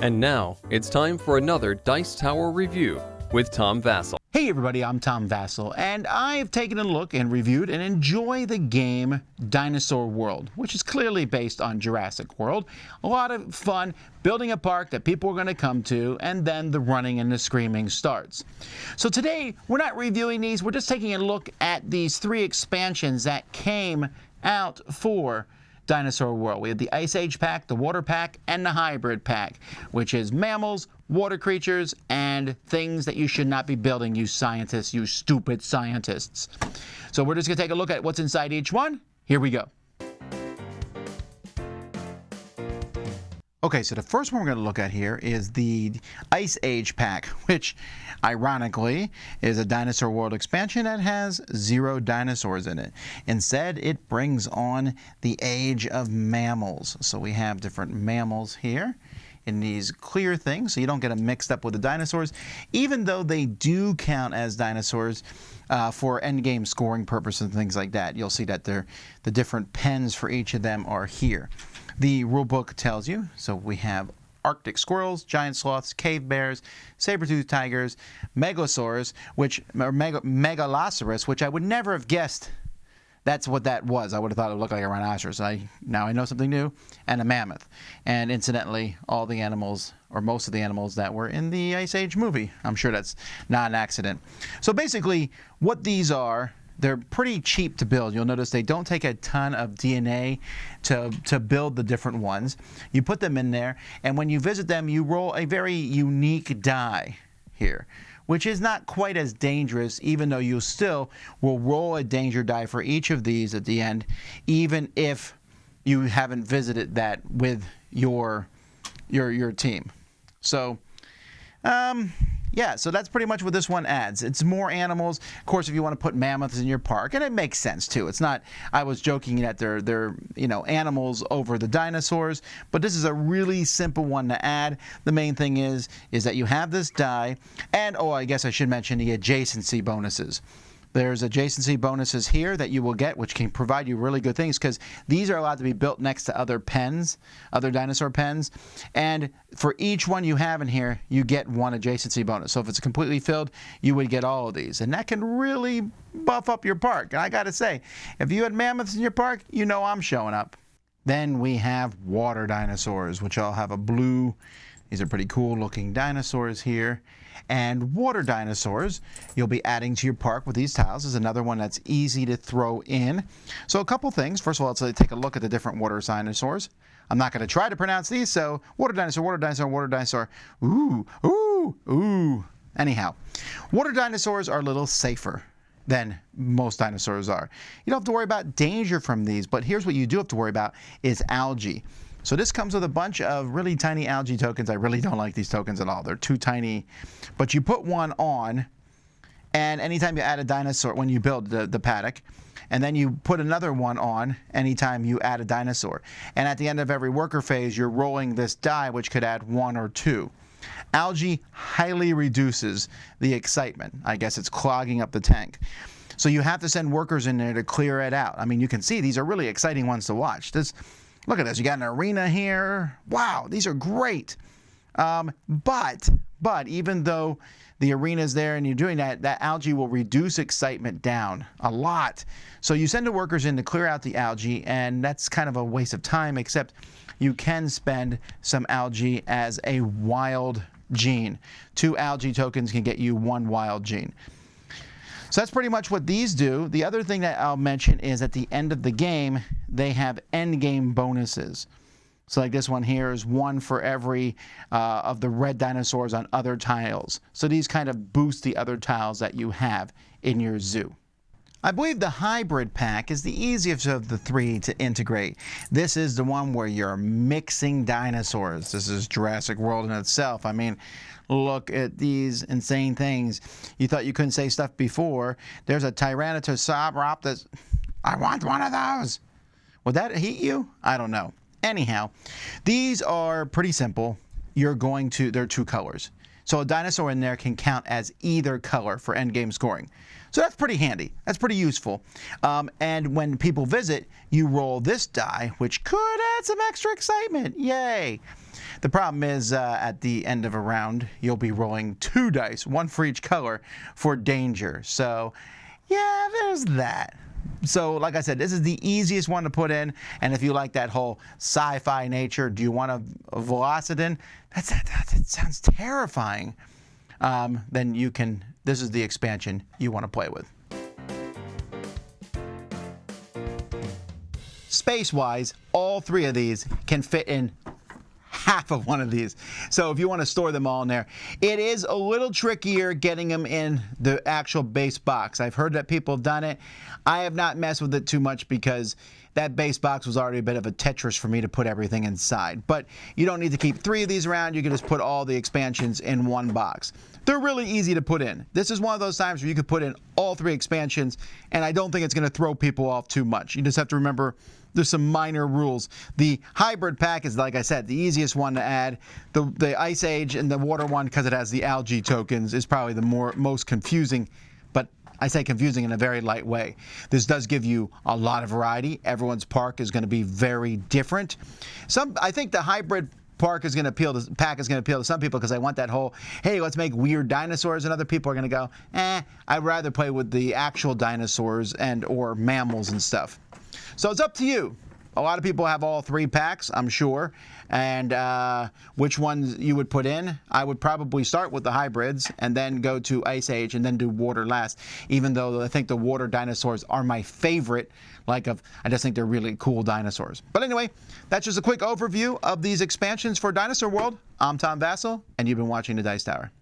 And now, it's time for another Dice Tower review with Tom Vasel. Hey everybody, I'm Tom Vasel, and I've taken a look and reviewed and enjoy the game Dinosaur World, which is clearly based on Jurassic World. A lot of fun building a park that people are going to come to, and then the running and the screaming starts. So today, we're not reviewing these, we're just taking a look at these 3 expansions that came out for Dinosaur World. We have the Ice Age pack, the Water pack, and the Hybrid pack, which is mammals, water creatures, and things that you should not be building, you scientists, you stupid scientists. So we're just going to take a look at what's inside each one. Here we go. Okay, so the first one we're going to look at here is the Ice Age pack, which ironically is a Dinosaur World expansion that has 0 dinosaurs in it. Instead, it brings on the age of mammals. So we have different mammals here in these clear things, so you don't get them mixed up with the dinosaurs, even though they do count as dinosaurs for endgame scoring purposes and things like that. You'll see that the different pens for each of them are here. The rulebook tells you, so we have Arctic squirrels, giant sloths, cave bears, saber-toothed tigers, megalosaurus, megalosaurus, which I would never have guessed that's what that was. I would have thought it looked like a rhinoceros. Now I know something new, and a mammoth. And incidentally, all the animals, or most of the animals that were in the Ice Age movie. I'm sure that's not an accident. So basically, what these are, they're pretty cheap to build. You'll notice they don't take a ton of DNA to build the different ones. You put them in there, and when you visit them, you roll a very unique die here, which is not quite as dangerous, even though you still will roll a danger die for each of these at the end, even if you haven't visited that with your team. So, yeah, so that's pretty much what this one adds. It's more animals. Of course, if you want to put mammoths in your park, and it makes sense too. It's not, I was joking that they're animals over the dinosaurs, but this is a really simple one to add. The main thing is that you have this die, and I guess I should mention the adjacency bonuses. There's adjacency bonuses here that you will get, which can provide you really good things, because these are allowed to be built next to other pens, other dinosaur pens. And for each one you have in here, you get 1 adjacency bonus. So if it's completely filled, you would get all of these. And that can really buff up your park. And I got to say, if you had mammoths in your park, you know I'm showing up. Then we have water dinosaurs, which all have a blue. These are pretty cool looking dinosaurs here. And water dinosaurs, you'll be adding to your park with these tiles. This is another one that's easy to throw in. So a couple things. First of all, let's take a look at the different water dinosaurs. I'm not going to try to pronounce these, so water dinosaur, water dinosaur, water dinosaur. Ooh, ooh, ooh. Anyhow, water dinosaurs are a little safer than most dinosaurs are. You don't have to worry about danger from these, but here's what you do have to worry about is algae. So this comes with a bunch of really tiny algae tokens. I really don't like these tokens at all. They're too tiny. But you put one on, and anytime you add a dinosaur, when you build the paddock, and then you put another one on anytime you add a dinosaur. And at the end of every worker phase, you're rolling this die, which could add 1 or 2. Algae highly reduces the excitement. I guess it's clogging up the tank. So you have to send workers in there to clear it out. I mean, you can see these are really exciting ones to watch. Look at this. You got an arena here. Wow, these are great. But even though the arena's there and you're doing that algae will reduce excitement down a lot. So you send the workers in to clear out the algae, and that's kind of a waste of time, except you can spend some algae as a wild gene. 2 algae tokens can get you 1 wild gene. So that's pretty much what these do. The other thing that I'll mention is at the end of the game, they have end game bonuses. So like this one here is 1 for every of the red dinosaurs on other tiles. So these kind of boost the other tiles that you have in your zoo. I believe the hybrid pack is the easiest of the 3 to integrate. This is the one where you're mixing dinosaurs. This is Jurassic World in itself. I mean, look at these insane things. You thought you couldn't say stuff before. There's a Tyrannosaurus. I want one of those. Would that heat you? I don't know. Anyhow, these are pretty simple. there are 2 colors. So a dinosaur in there can count as either color for endgame scoring. So that's pretty handy. That's pretty useful. And when people visit, you roll this die, which could add some extra excitement. Yay! The problem is at the end of a round, you'll be rolling 2 dice, 1 for each color, for danger. So yeah, there's that. So like I said, this is the easiest one to put in, and if you like that whole sci-fi nature, do you want a Velocidin? That sounds terrifying. Then you can, this is the expansion you want to play with. Space-wise, all 3 of these can fit in half of one of these. So if you want to store them all in there, it is a little trickier getting them in the actual base box. I've heard that people have done it. I have not messed with it too much because that base box was already a bit of a Tetris for me to put everything inside. But you don't need to keep 3 of these around. You can just put all the expansions in one box. They're really easy to put in. This is one of those times where you could put in all 3 expansions, and I don't think it's going to throw people off too much. You just have to remember there's some minor rules. The hybrid pack is, like I said, the easiest one to add. The Ice Age and the Water one, because it has the algae tokens, is probably the most confusing. But I say confusing in a very light way. This does give you a lot of variety. Everyone's park is going to be very different. I think the hybrid pack is going to appeal to some people because I want that whole, hey, let's make weird dinosaurs, and other people are going to go, I'd rather play with the actual dinosaurs or mammals and stuff. So it's up to you. A lot of people have all 3 packs, I'm sure, and which ones you would put in. I would probably start with the hybrids and then go to Ice Age and then do Water last, even though I think the Water dinosaurs are my favorite. I just think they're really cool dinosaurs. But anyway, that's just a quick overview of these expansions for Dinosaur World. I'm Tom Vasel, and you've been watching the Dice Tower.